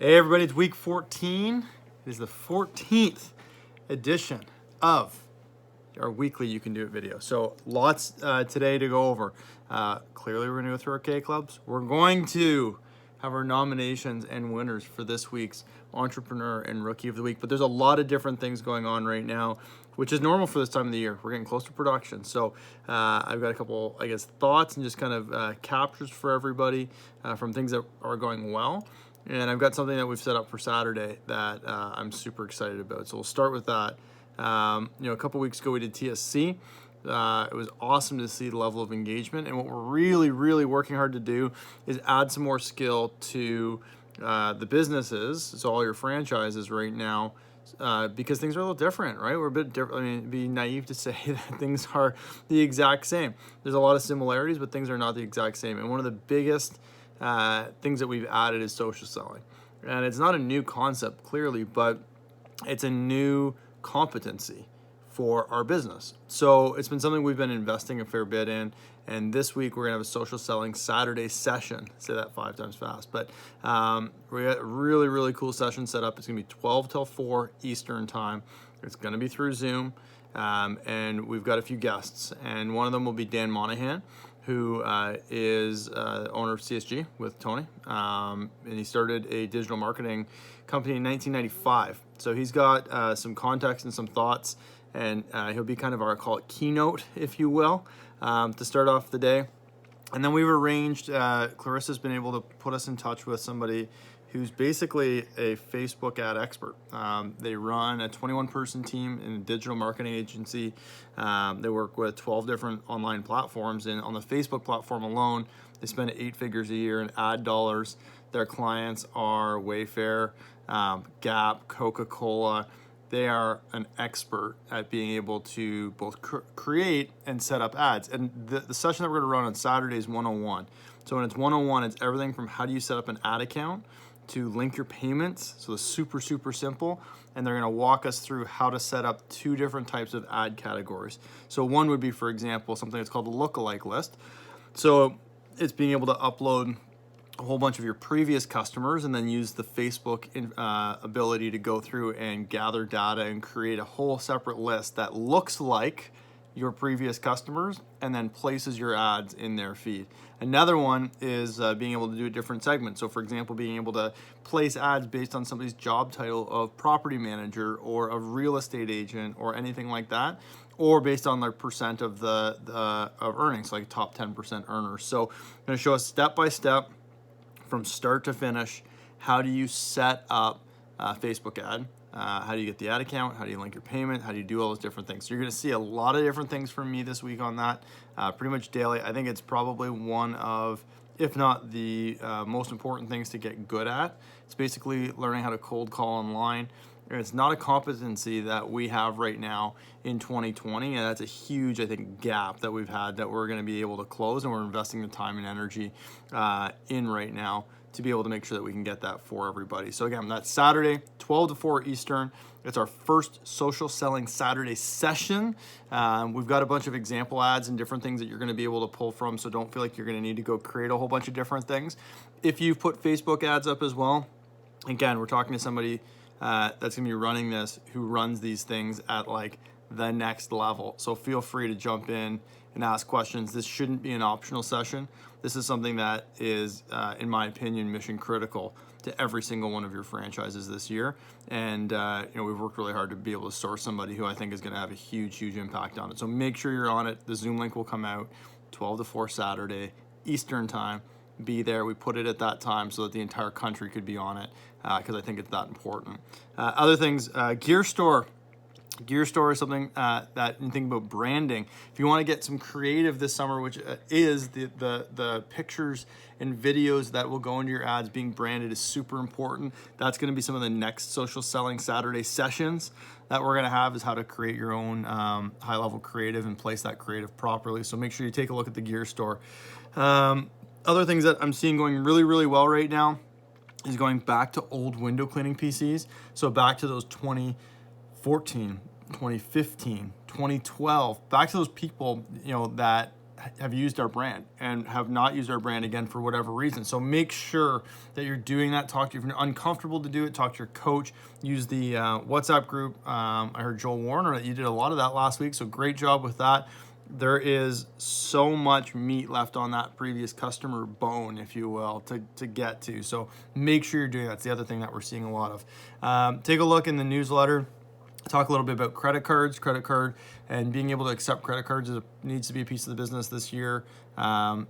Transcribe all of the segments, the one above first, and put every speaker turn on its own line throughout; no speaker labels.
Hey everybody, it's week 14. It is the 14th edition of our weekly You Can Do It video. So lots today to go over. Clearly we're gonna go through our K-Clubs. We're going to have our nominations and winners for this week's Entrepreneur and Rookie of the Week. But there's a lot of different things going on right now, which is normal for this time of the year. We're getting close to production. So I've got a couple, thoughts and just kind of captures for everybody from things that are going well. And I've got something that we've set up for Saturday that I'm super excited about. So we'll start with that. A couple weeks ago we did TSC. It was awesome to see the level of engagement. And what we're really working hard to do is add some more skill to the businesses, so all your franchises right now, because things are a little different, right? We're a bit different. I mean, it'd be naive to say that things are the exact same. There's a lot of similarities, but things are not the exact same. And one of the biggest things that we've added is social selling. And it's not a new concept, clearly, but it's a new competency for our business. So it's been something we've been investing a fair bit in. And this week we're gonna have a social selling Saturday session. Say that 5 times fast. But we got a really cool session set up. It's gonna be 12 till 4 Eastern time. It's gonna be through Zoom. And we've got a few guests. And one of them will be Dan Monahan, who is owner of CSG with Tony. And he started a digital marketing company in 1995. So he's got some context and some thoughts, and he'll be kind of our, call it keynote, if you will, to start off the day. And then we've arranged, Clarissa's been able to put us in touch with somebody who's basically a Facebook ad expert. They run a 21-person team in a digital marketing agency. They work with 12 different online platforms, and on the Facebook platform alone, they spend 8 figures a year in ad dollars. Their clients are Wayfair, Gap, Coca-Cola. They are an expert at being able to both create and set up ads. And the session that we're gonna run on Saturday is 101. So when it's 101, it's everything from how do you set up an ad account to link your payments. So it's super simple. And they're gonna walk us through how to set up 2 different types of ad categories. So one would be, for example, something that's called a lookalike list. So it's being able to upload a whole bunch of your previous customers and then use the Facebook ability to go through and gather data and create a whole separate list that looks like your previous customers and then places your ads in their feed. Another one is being able to do a different segment. So for example, being able to place ads based on somebody's job title of property manager or of real estate agent or anything like that, or based on their percent of of earnings, like top 10% earners. So I'm gonna show us step by step from start to finish, how do you set up a Facebook ad? How do you get the ad account? How do you link your payment? How do you do all those different things? So you're gonna see a lot of different things from me this week on that, pretty much daily. I think it's probably one of, if not the most important things to get good at. It's basically learning how to cold call online. And it's not a competency that we have right now in 2020, and that's a huge, I think, gap that we've had that we're gonna be able to close, and we're investing the time and energy in right now to be able to make sure that we can get that for everybody. So again, that's Saturday, 12 to 4 Eastern. It's our first social selling Saturday session. We've got a bunch of example ads and different things that you're gonna be able to pull from, so don't feel like you're gonna need to go create a whole bunch of different things. If you've put Facebook ads up as well, again, we're talking to somebody that's gonna be running this, who runs these things at like the next level. So feel free to jump in and ask questions. This shouldn't be an optional session. This is something that is, in my opinion, mission critical to every single one of your franchises this year. And we've worked really hard to be able to source somebody who I think is gonna have a huge impact on it. So make sure you're on it. The Zoom link will come out 12 to 4 Saturday, Eastern time. Be there. We put it at that time so that the entire country could be on it, because I think it's that important. Other things, Gear Store. Gear Store is something that you think about branding. If you want to get some creative this summer, which is the pictures and videos that will go into your ads being branded is super important. That's going to be some of the next social selling Saturday sessions that we're going to have, is how to create your own high level creative and place that creative properly. So make sure you take a look at the Gear Store. Other things that I'm seeing going really well right now is going back to old window cleaning PCs. So back to those 2014, 2015, 2012, back to those people, that have used our brand and have not used our brand again for whatever reason. So make sure that you're doing that. Talk to if you're uncomfortable to do it, talk to your coach. Use the WhatsApp group. I heard Joel Warner that you did a lot of that last week, so great job with that. There is so much meat left on that previous customer bone, if you will, to get to. So make sure you're doing that. It's the other thing that we're seeing a lot of. Take a look in the newsletter. Talk a little bit about credit card, and being able to accept credit cards needs to be a piece of the business this year.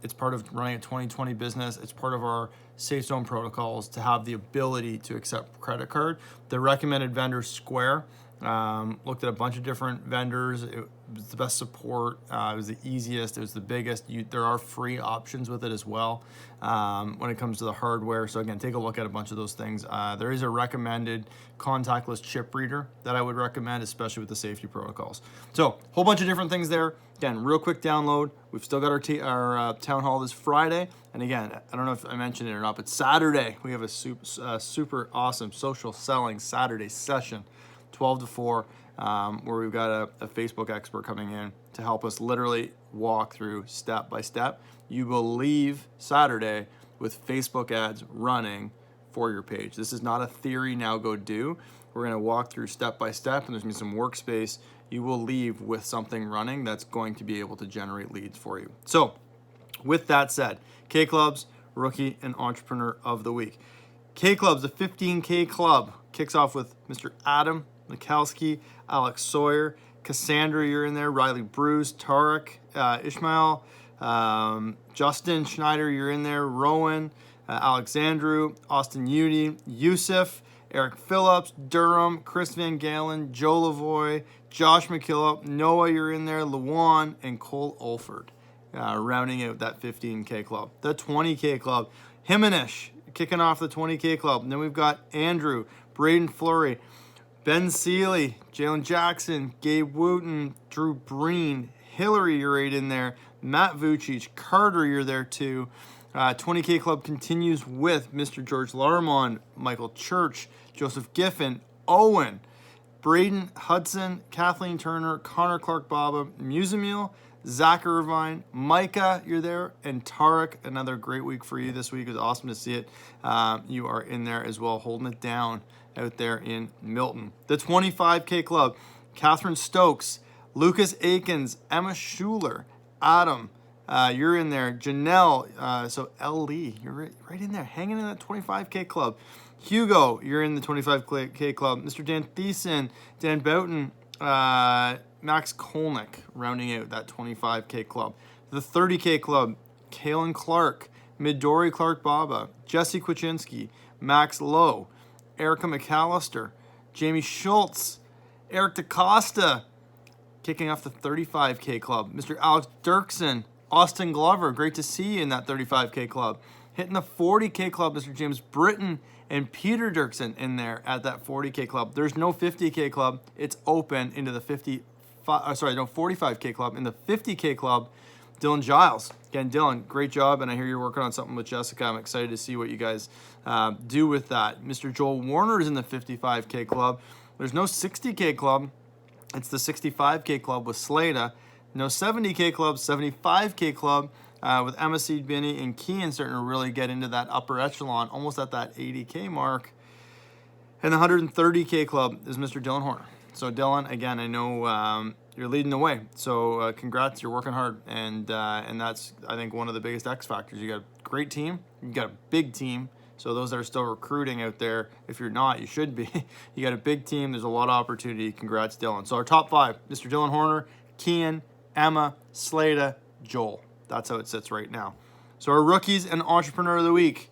It's part of running a 2020 business. It's part of our Safe Zone protocols to have the ability to accept credit card. The recommended vendor, Square. Looked at a bunch of different vendors. It was the best support. It was the easiest. It was the biggest. There are free options with it as well when it comes to the hardware. So again, take a look at a bunch of those things. There is a recommended contactless chip reader that I would recommend, especially with the safety protocols. So a whole bunch of different things there. Again, real quick download. We've still got our town hall this Friday. And again, I don't know if I mentioned it or not, but Saturday we have a super awesome social selling Saturday session. 12 to 4, where we've got a Facebook expert coming in to help us literally walk through step by step. You will leave Saturday with Facebook ads running for your page. This is not a theory, now go do. We're going to walk through step by step, and there's going to be some workspace. You will leave with something running that's going to be able to generate leads for you. So with that said, K-Clubs, Rookie and Entrepreneur of the Week. K-Clubs, the 15K Club, kicks off with Mr. Adam Mikalski, Alex Sawyer, Cassandra, you're in there, Riley Bruce, Tarek, Ishmael, Justin Schneider, you're in there, Rowan, Alexandru, Austin Udy, Yusuf, Eric Phillips, Durham, Chris Van Galen, Joe Lavoie, Josh McKillop, Noah, you're in there, Lawan, and Cole Olford, rounding out that 15K club. The 20K club, Himanish, kicking off the 20K club. And then we've got Andrew, Braden Fleury, Ben Seeley, Jalen Jackson, Gabe Wooten, Drew Breen, Hillary, you're right in there, Matt Vucic, Carter, you're there too. 20K Club continues with Mr. George Larmon, Michael Church, Joseph Giffen, Owen, Braden Hudson, Kathleen Turner, Connor Clark Baba, Musamil, Zach Irvine, Micah, you're there, and Tarek. Another great week for you this week. It was awesome to see it. You are in there as well, holding it down out there in Milton. The 25K Club, Catherine Stokes, Lucas Akins, Emma Schuler, Adam, you're in there, Janelle, so L.Lee, you're right in there, hanging in that 25K Club. Hugo, you're in the 25K Club. Mr. Dan Thiessen, Dan Boughton, Max Kolnick, rounding out that 25K Club. The 30K Club, Kaylin Clark, Midori Clark Baba, Jesse Kwachinski, Max Lowe, Erica McAllister, Jamie Schultz, Eric DaCosta, kicking off the 35K Club. Mr. Alex Dirksen, Austin Glover, great to see you in that 35K Club. Hitting the 40K Club, Mr. James Britton and Peter Dirksen in there at that 40K Club. There's no 50K Club. It's open into the 45K Club. In the 50K Club, Dylan Giles. Again, Dylan, great job, and I hear you're working on something with Jessica. I'm excited to see what you guys do with that. Mr. Joel Warner is in the 55K Club. There's no 60K Club. It's the 65K Club with Slada. No 70K Club, 75K Club with Emma Seed, Binney, and Kean starting to really get into that upper echelon, almost at that 80K mark. And the 130K Club is Mr. Dylan Horner. So Dylan, again, I know you're leading the way. So congrats, you're working hard, and that's, I think, one of the biggest X factors. You got a great team, you got a big team. So those that are still recruiting out there, if you're not, you should be. You got a big team. There's a lot of opportunity. Congrats, Dylan. So our top five: Mr. Dylan Horner, Kean, Emma, Slada, Joel. That's how it sits right now. So our rookies and entrepreneur of the week.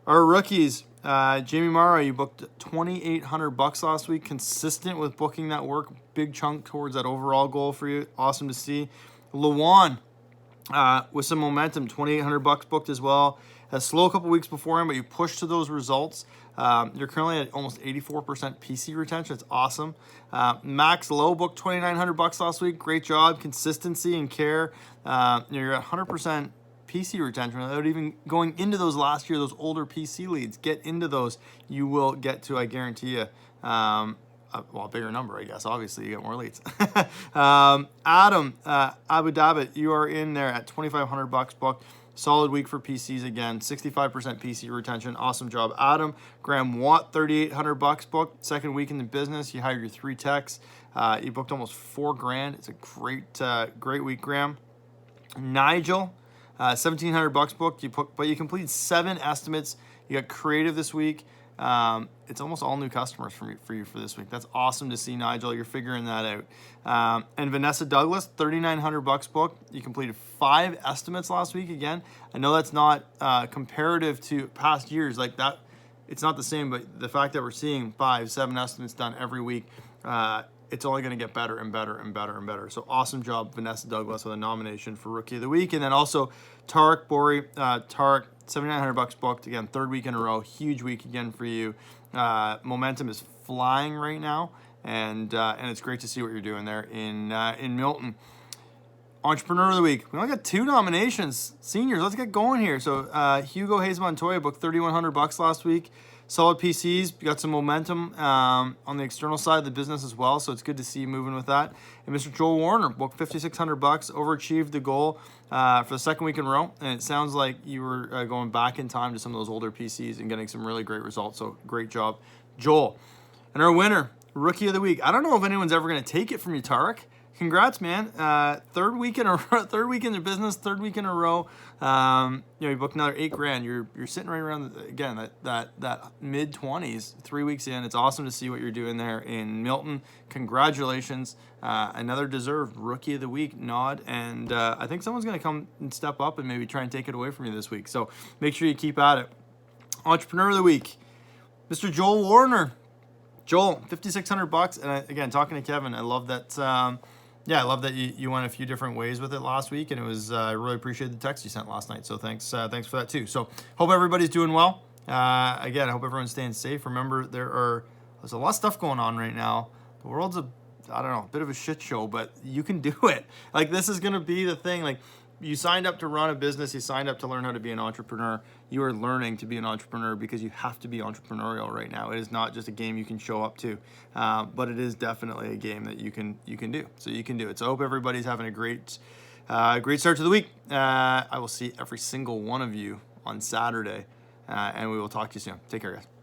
Our rookies, Jamie Mara, you booked $2,800 last week, consistent with booking that work, big chunk towards that overall goal for you. Awesome to see. Lawan, with some momentum, $2,800 booked as well. A slow couple weeks before him, but you pushed to those results. You're currently at almost 84% PC retention. It's awesome. Max Lowe booked $2,900 last week. Great job, consistency and care. You're at 100% PC retention without even going into those last year, those older PC leads. Get into those. You will get to, I guarantee you, well, a bigger number, I guess. Obviously, you get more leads. Adam Abu Dhabi, you are in there at $2,500 booked. Solid week for PCs again. 65% PC retention. Awesome job, Adam. Graham Watt, $3,800 booked. Second week in the business. You hired your 3 techs. You booked almost $4,000. It's a great week, Graham. Nigel, $1,700 booked. But you completed 7 estimates. You got creative this week. It's almost all new customers for you for this week. That's awesome to see, Nigel. You're figuring that out. And Vanessa Douglas, $3,900 booked. You completed 5 estimates last week. Again, I know that's not comparative to past years like that. It's not the same, but the fact that we're seeing 5, 7 estimates done every week, it's only going to get better and better and better and better. So awesome job, Vanessa Douglas, with a nomination for Rookie of the Week. And then also Tarek Bori, Tarek, $7,900 booked. Again, 3rd week in a row. Huge week again for you. Momentum is flying right now, and it's great to see what you're doing there in Milton. Entrepreneur of the Week. We only got 2 nominations. Seniors, let's get going here. So Hugo Hayes Montoya booked $3,100 last week. Solid PCs, got some momentum on the external side of the business as well, so it's good to see you moving with that. And Mr. Joel Warner booked $5,600, overachieved the goal for the 2nd week in a row, and it sounds like you were going back in time to some of those older PCs and getting some really great results, so great job, Joel. And our winner, Rookie of the Week. I don't know if anyone's ever going to take it from you, Tarek. Congrats, man. 3rd week in a row, 3rd week in the business, 3rd week in a row. You booked another $8,000. You're sitting right around again that mid 20s. 3 weeks in. It's awesome to see what you're doing there in Milton. Congratulations. Another deserved Rookie of the Week nod, and I think someone's going to come and step up and maybe try and take it away from you this week. So make sure you keep at it. Entrepreneur of the Week, Mr. Joel Warner. Joel, $5,600, and again, talking to Kevin, I love that. Yeah, I love that you went a few different ways with it last week, and it was I really appreciate the text you sent last night. So thanks for that too. So hope everybody's doing well. Again, I hope everyone's staying safe. Remember, there's a lot of stuff going on right now. The world's a bit of a shit show, but you can do it. Like, this is gonna be the thing. Like, you signed up to run a business. You signed up to learn how to be an entrepreneur. You are learning to be an entrepreneur because you have to be entrepreneurial right now. It is not just a game you can show up to, but it is definitely a game that you can do. So you can do it. So I hope everybody's having a great start to the week. I will see every single one of you on Saturday, and we will talk to you soon. Take care, guys.